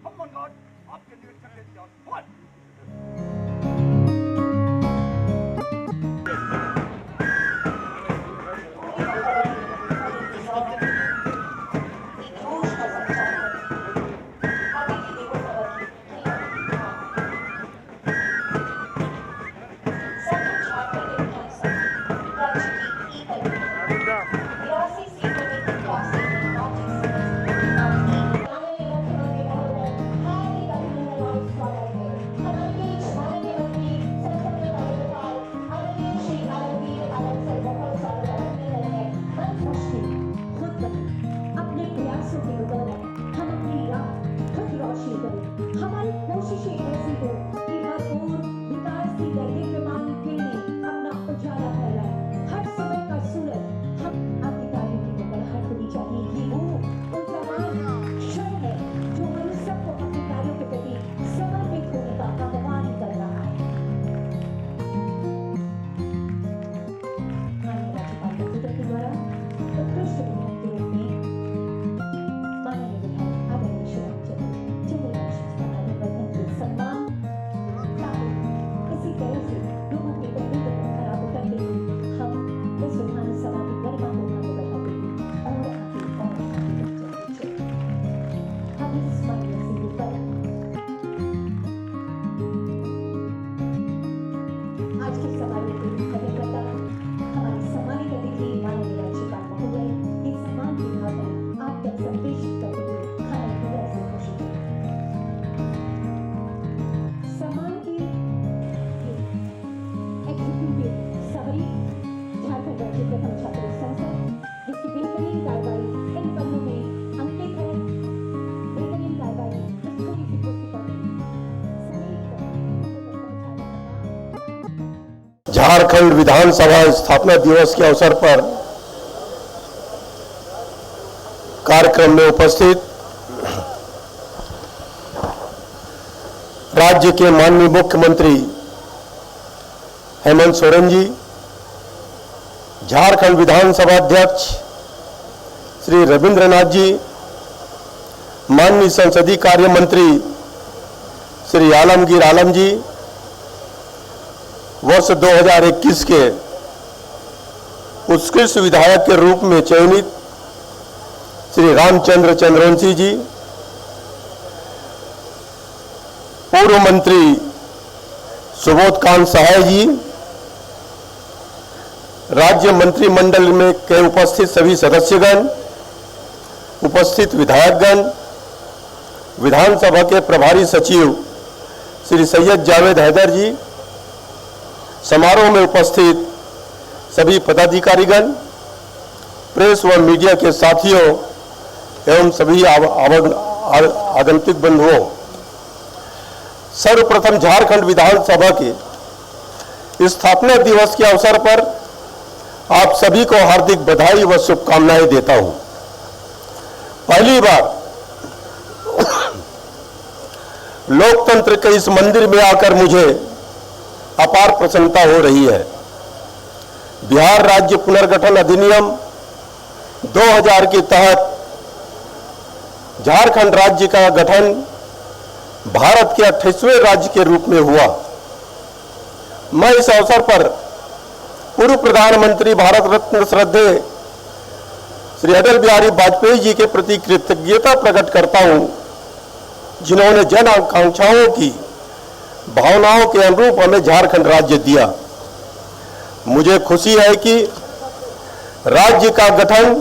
हम मंगाट आपके निरीक्षण लेते हैं। हमारी कोशिशें ऐसी हो कि हर ओर विकास की दैनिक किरणें अपना उजाला फैलाए। हर समय का सूरज हम आपकी तारीफ की बड़ाहट होनी चाहिए। ये वो उल्लामान क्षण है जो हम सबको अपने कार्यों के प्रति समर्पित होने का आह्वान कर रहा है। माननीय राज्यपाल महोदय के द्वारा उत्कृष्ट विधायक के रूप में माननीय विधायक आदरणीय श्री चंद्रवंशी जी का अभिनंदन के सम्मान इसी तरह से लोगों के तकलीफ को खराब करते हुए हम इस विधानसभा की गरिमा को आगे बढ़ाते हुए और आगे चलते हम इस मामले से लेकर आज के समारोह के कार्यकर्ता हमारे सम्मानित अतिथि माननीय राज्यपाल महोदय के सम्मान की भावना आप तक संप्रेषित करते हुए हमारे हृदय से खुशी है। सम्मान की एग्जीक्यूटिव सवरी झारखंड राज्य प्रथम छात्र संसद जिसकी बेहतरीन कार्रवाई इन पन्नों में अंकित है। बेहतरीन कार्रवाई इस छोटी सी पुस्तिका में झारखंड विधानसभा स्थापना दिवस के अवसर पर कार्यक्रम में उपस्थित राज्य के माननीय मुख्यमंत्री हेमंत सोरेन जी, झारखंड विधानसभा अध्यक्ष श्री रविंद्रनाथ जी, माननीय संसदीय कार्य मंत्री श्री आलमगीर आलम जी, वर्ष 2021 के उत्कृष्ट विधायक के रूप में चयनित श्री रामचंद्र चंद्रवंशी जी, पूर्व मंत्री सुबोध कांत सहाय जी, राज्य मंत्रिमंडल में के उपस्थित सभी सदस्यगण, उपस्थित विधायकगण, विधानसभा के प्रभारी सचिव श्री सैयद जावेद हैदर जी, समारोह में उपस्थित सभी पदाधिकारीगण, प्रेस व मीडिया के साथियों एवं सभी आगंतुक बंधुओं, सर्वप्रथम झारखंड विधानसभा के स्थापना दिवस के अवसर पर आप सभी को हार्दिक बधाई व शुभकामनाएं देता हूं। पहली बार लोकतंत्र के इस मंदिर में आकर मुझे अपार प्रसन्नता हो रही है। बिहार राज्य पुनर्गठन अधिनियम 2000 के तहत झारखंड राज्य का गठन भारत के 28वें राज्य के रूप में हुआ। मैं इस अवसर पर पूर्व प्रधानमंत्री भारत रत्न श्रद्धेय श्री अटल बिहारी वाजपेयी जी के प्रति कृतज्ञता प्रकट करता हूं, जिन्होंने जन आकांक्षाओं की भावनाओं के अनुरूप हमें झारखंड राज्य दिया। मुझे खुशी है कि राज्य का गठन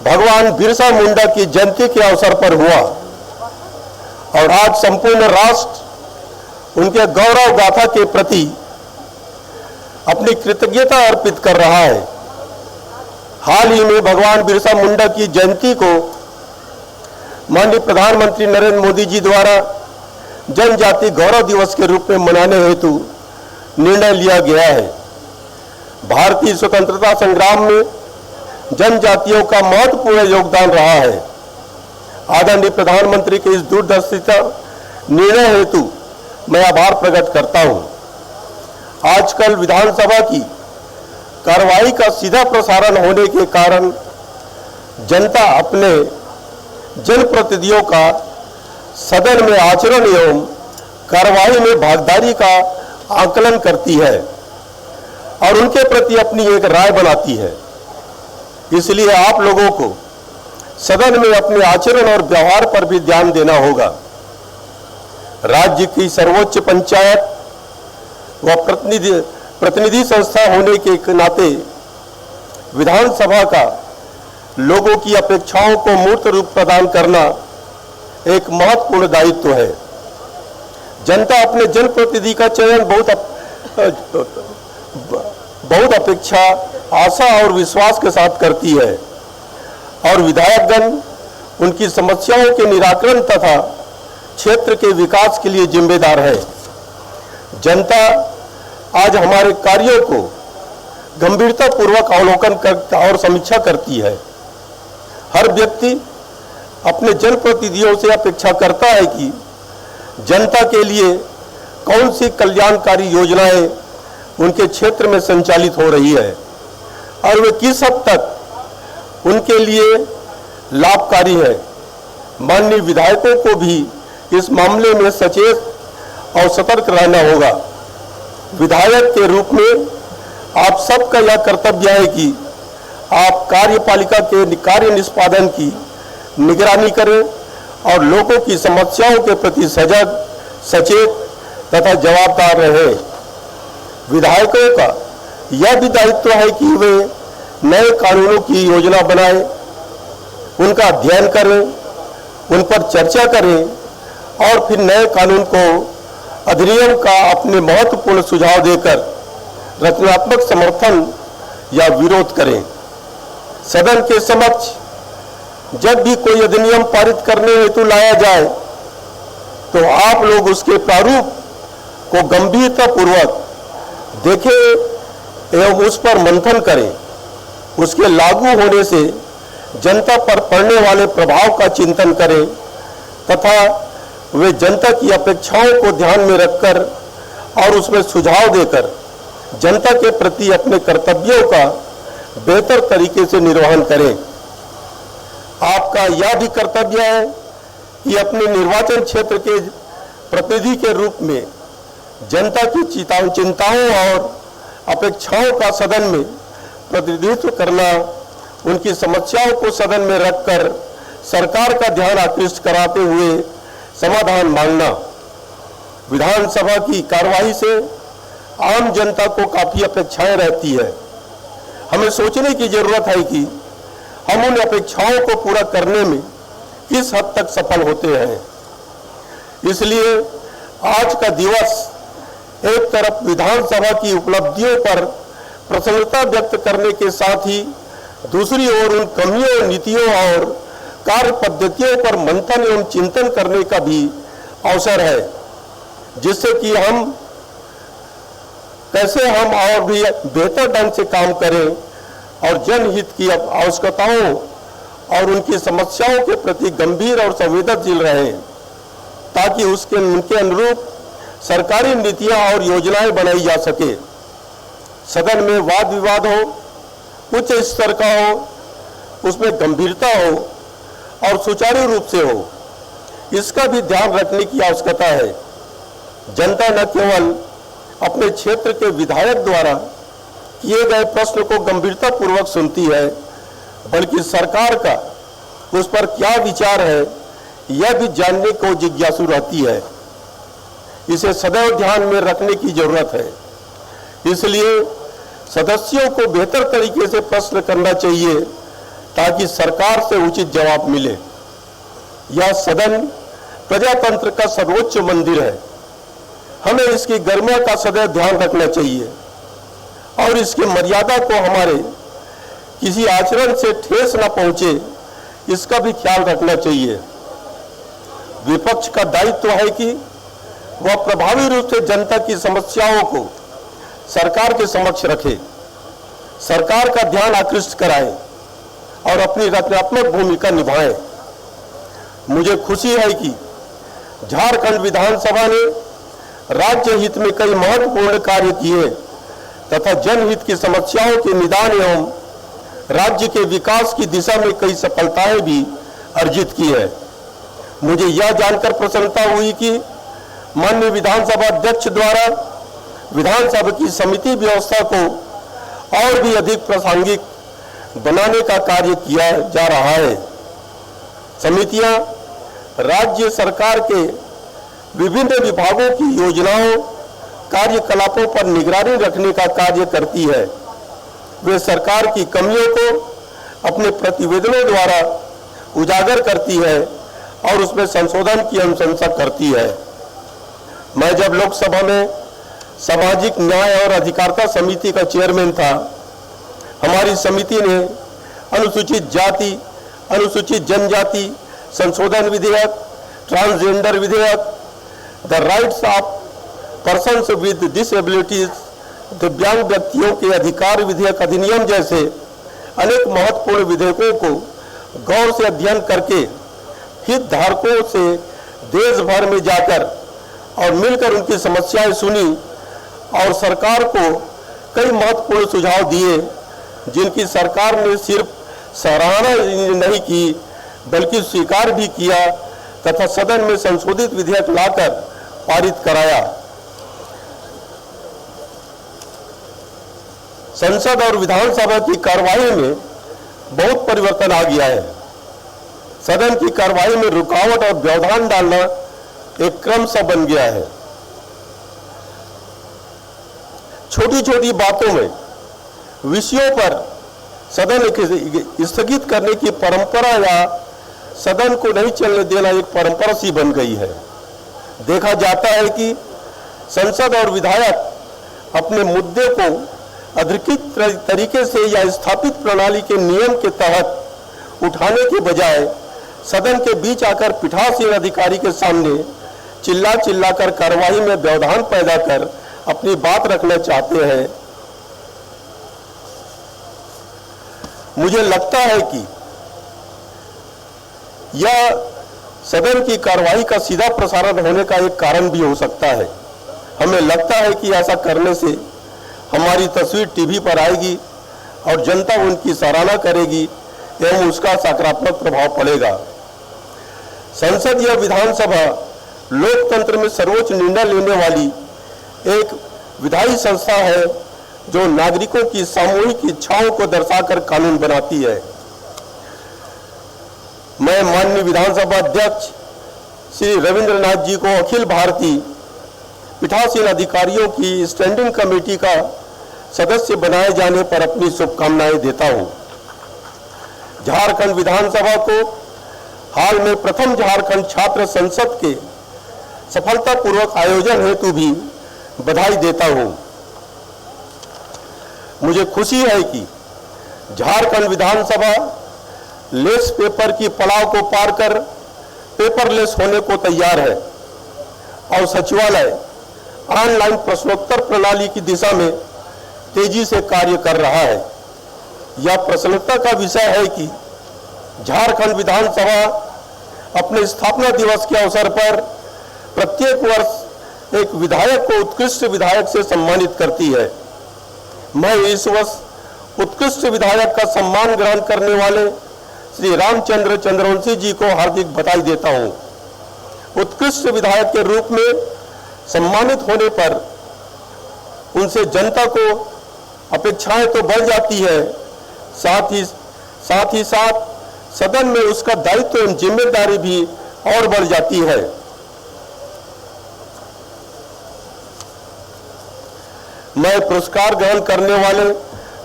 भगवान बिरसा मुंडा की जयंती के अवसर पर हुआ और आज संपूर्ण राष्ट्र उनके गौरव गाथा के प्रति अपनी कृतज्ञता अर्पित कर रहा है। हाल ही में भगवान बिरसा मुंडा की जयंती को माननीय प्रधानमंत्री नरेंद्र मोदी जी द्वारा जनजाति गौरव दिवस के रूप में मनाने हेतु निर्णय लिया गया है। भारतीय स्वतंत्रता संग्राम में जनजातियों का महत्वपूर्ण योगदान रहा है। आदरणीय प्रधानमंत्री के इस दूरदर्शिता निर्णय हेतु मैं आभार प्रकट करता हूं। आजकल विधानसभा की कार्रवाई का सीधा प्रसारण होने के कारण जनता अपने जनप्रतिनिधियों का सदन में आचरण एवं कार्यवाही में भागीदारी का आकलन करती है और उनके प्रति अपनी एक राय बनाती है। इसलिए आप लोगों को सदन में अपने आचरण और व्यवहार पर भी ध्यान देना होगा। राज्य की सर्वोच्च पंचायत व प्रतिनिधि संस्था होने के नाते विधानसभा का लोगों की अपेक्षाओं को मूर्त रूप प्रदान करना एक महत्वपूर्ण दायित्व है। जनता अपने जनप्रतिनिधि का चयन बहुत अपेक्षा, आशा और विश्वास के साथ करती है और विधायकगण उनकी समस्याओं के निराकरण तथा क्षेत्र के विकास के लिए जिम्मेदार है। जनता आज हमारे कार्यों को गंभीरतापूर्वक अवलोकन और समीक्षा करती है। हर व्यक्ति अपने जनप्रतिनिधियों से अपेक्षा करता है कि जनता के लिए कौन सी कल्याणकारी योजनाएं उनके क्षेत्र में संचालित हो रही है और वे किस हद तक उनके लिए लाभकारी है। माननीय विधायकों को भी इस मामले में सचेत और सतर्क रहना होगा। विधायक के रूप में आप सबका यह कर्तव्य है कि आप कार्यपालिका के कार्य निष्पादन की निगरानी करें और लोगों की समस्याओं के प्रति सजग, सचेत तथा जवाबदार रहे। विधायकों का यह भी दायित्व है कि वे नए कानूनों की योजना बनाएं, उनका अध्ययन करें, उन पर चर्चा करें और फिर नए कानून को अधिनियम का अपने महत्वपूर्ण सुझाव देकर रचनात्मक समर्थन या विरोध करें। सदन के समक्ष जब भी कोई अधिनियम पारित करने हेतु लाया जाए तो आप लोग उसके प्रारूप को गंभीरतापूर्वक देखें एवं उस पर मंथन करें। उसके लागू होने से जनता पर पड़ने वाले प्रभाव का चिंतन करें तथा वे जनता की अपेक्षाओं को ध्यान में रखकर और उसमें सुझाव देकर जनता के प्रति अपने कर्तव्यों का बेहतर तरीके से निर्वहन करें। आपका यह भी कर्तव्य है कि अपने निर्वाचन क्षेत्र के प्रतिनिधि के रूप में जनता की चिंताओं और अपेक्षाओं का सदन में प्रतिनिधित्व करना, उनकी समस्याओं को सदन में रखकर सरकार का ध्यान आकृष्ट कराते हुए समाधान मांगना। विधानसभा की कार्यवाही से आम जनता को काफी अपेक्षाएं रहती है। हमें सोचने की जरूरत है कि हम उन अपेक्षाओं को पूरा करने में किस हद तक सफल होते हैं। इसलिए आज का दिवस एक तरफ विधानसभा की उपलब्धियों पर प्रसन्नता व्यक्त करने के साथ ही दूसरी ओर उन कमियों, नीतियों और कार्य पद्धतियों पर मंथन एवं चिंतन करने का भी अवसर है, जिससे कि हम कैसे हम और भी बेहतर ढंग से काम करें और जनहित की आवश्यकताओं और उनकी समस्याओं के प्रति गंभीर और संवेदनशील रहें, ताकि उनके अनुरूप सरकारी नीतियां और योजनाएं बनाई जा सके। सदन में वाद विवाद हो, उच्च स्तर का हो, उसमें गंभीरता हो और सुचारू रूप से हो, इसका भी ध्यान रखने की आवश्यकता है। जनता न केवल अपने क्षेत्र के विधायक द्वारा किए गए प्रश्न को गंभीरतापूर्वक सुनती है, बल्कि सरकार का उस पर क्या विचार है यह भी जानने को जिज्ञासु रहती है। इसे सदैव ध्यान में रखने की जरूरत है। इसलिए सदस्यों को बेहतर तरीके से प्रश्न करना चाहिए ताकि सरकार से उचित जवाब मिले। यह सदन प्रजातंत्र का सर्वोच्च मंदिर है। हमें इसकी गरिमा का सदैव ध्यान रखना चाहिए और इसकी मर्यादा को हमारे किसी आचरण से ठेस न पहुंचे, इसका भी ख्याल रखना चाहिए। विपक्ष का दायित्व है कि वह प्रभावी रूप से जनता की समस्याओं को सरकार के समक्ष रखे, सरकार का ध्यान आकृष्ट कराए और अपनी रचनात्मक भूमिका निभाए। मुझे खुशी है कि झारखंड विधानसभा ने राज्य हित में कई महत्वपूर्ण कार्य किए तथा जनहित की समस्याओं के निदान एवं राज्य के विकास की दिशा में कई सफलताएं भी अर्जित की है। मुझे यह जानकर प्रसन्नता हुई कि माननीय विधानसभा अध्यक्ष द्वारा विधानसभा की समिति व्यवस्था को और भी अधिक प्रासंगिक बनाने का कार्य किया जा रहा है। समितियां राज्य सरकार के विभिन्न विभागों की योजनाओं कार्यकलापों पर निगरानी रखने का कार्य करती है। वे सरकार की कमियों को अपने प्रतिवेदनों द्वारा उजागर करती है और उसमें संशोधन की अनुशंसा करती है। मैं जब लोकसभा में सामाजिक न्याय और अधिकारिता समिति का चेयरमैन था, हमारी समिति ने अनुसूचित जाति, अनुसूचित जनजाति संशोधन विधेयक, ट्रांसजेंडर विधेयक, the rights of persons with disabilities, दिव्यांग व्यक्तियों के अधिकार विधेयक अधिनियम जैसे अनेक महत्वपूर्ण विधेयकों को गौर से अध्ययन करके हितधारकों से देश भर में जाकर और मिलकर उनकी समस्याएं सुनी और सरकार को कई महत्वपूर्ण सुझाव दिए, जिनकी सरकार ने सिर्फ सराहना नहीं की बल्कि स्वीकार भी किया तथा सदन में संशोधित विधेयक लाकर पारित कराया। संसद और विधानसभा की कार्यवाही में बहुत परिवर्तन आ गया है। सदन की कार्यवाही में रुकावट और व्यवधान डालना एक क्रम सा बन गया है। छोटी छोटी बातों में विषयों पर सदन स्थगित करने की परंपरा या सदन को नहीं चलने देना एक परंपरा सी बन गई है। देखा जाता है कि संसद और विधायक अपने मुद्दे को अधिकृत तरीके से या स्थापित प्रणाली के नियम के तहत उठाने के बजाय सदन के बीच आकर पीठासीन अधिकारी के सामने चिल्ला चिल्लाकर कार्यवाही में व्यवधान पैदा कर अपनी बात रखना चाहते हैं। मुझे लगता है कि यह सदन की कार्यवाही का सीधा प्रसारण होने का एक कारण भी हो सकता है। हमें लगता है कि ऐसा करने से हमारी तस्वीर टीवी पर आएगी और जनता उनकी सराहना करेगी एवं उसका सकारात्मक प्रभाव पड़ेगा। संसद या विधानसभा लोकतंत्र में सर्वोच्च निर्णय लेने वाली एक विधायी संस्था है जो नागरिकों की सामूहिक इच्छाओं को दर्शाकर कानून बनाती है। मैं माननीय विधानसभा अध्यक्ष श्री रविंद्रनाथ जी को अखिल भारतीय पीठासीन अधिकारियों की स्टैंडिंग कमेटी का सदस्य बनाए जाने पर अपनी शुभकामनाएं देता हूं। झारखंड विधानसभा को हाल में प्रथम झारखंड छात्र संसद के सफलतापूर्वक आयोजन हेतु भी बधाई देता हूं। मुझे खुशी है कि झारखंड विधानसभा लेस पेपर की पड़ाव को पार कर पेपरलेस होने को तैयार है और सचिवालय ऑनलाइन प्रश्नोत्तर प्रणाली की दिशा में तेजी से कार्य कर रहा है। यह प्रसन्नता का विषय है कि झारखंड विधानसभा अपने स्थापना दिवस के अवसर पर प्रत्येक वर्ष एक विधायक को उत्कृष्ट विधायक से सम्मानित करती है। मैं इस वर्ष उत्कृष्ट विधायक का सम्मान ग्रहण करने वाले श्री रामचंद्र चंद्रवंशी जी को हार्दिक बधाई देता हूं। उत्कृष्ट विधायक के रूप में सम्मानित होने पर उनसे जनता को अपेक्षाएं तो बढ़ जाती है, साथ ही साथ सदन में उसका दायित्व एवं जिम्मेदारी भी और बढ़ जाती है। मैं पुरस्कार ग्रहण करने वाले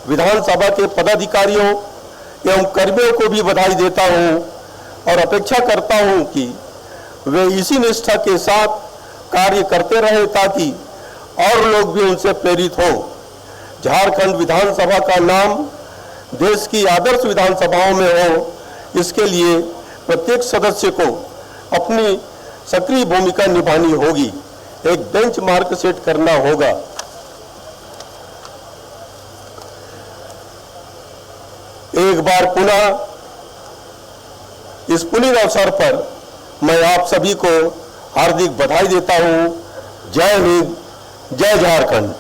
विधानसभा के पदाधिकारियों एवं कर्मियों को भी बधाई देता हूं और अपेक्षा करता हूं कि वे इसी निष्ठा के साथ कार्य करते रहे ताकि और लोग भी उनसे प्रेरित हों। झारखंड विधानसभा का नाम देश की आदर्श विधानसभाओं में हो, इसके लिए प्रत्येक सदस्य को अपनी सक्रिय भूमिका निभानी होगी, एक बेंचमार्क सेट करना होगा। एक बार पुनः इस पुनीत अवसर पर मैं आप सभी को हार्दिक बधाई देता हूं। जय हिंद, जय झारखंड।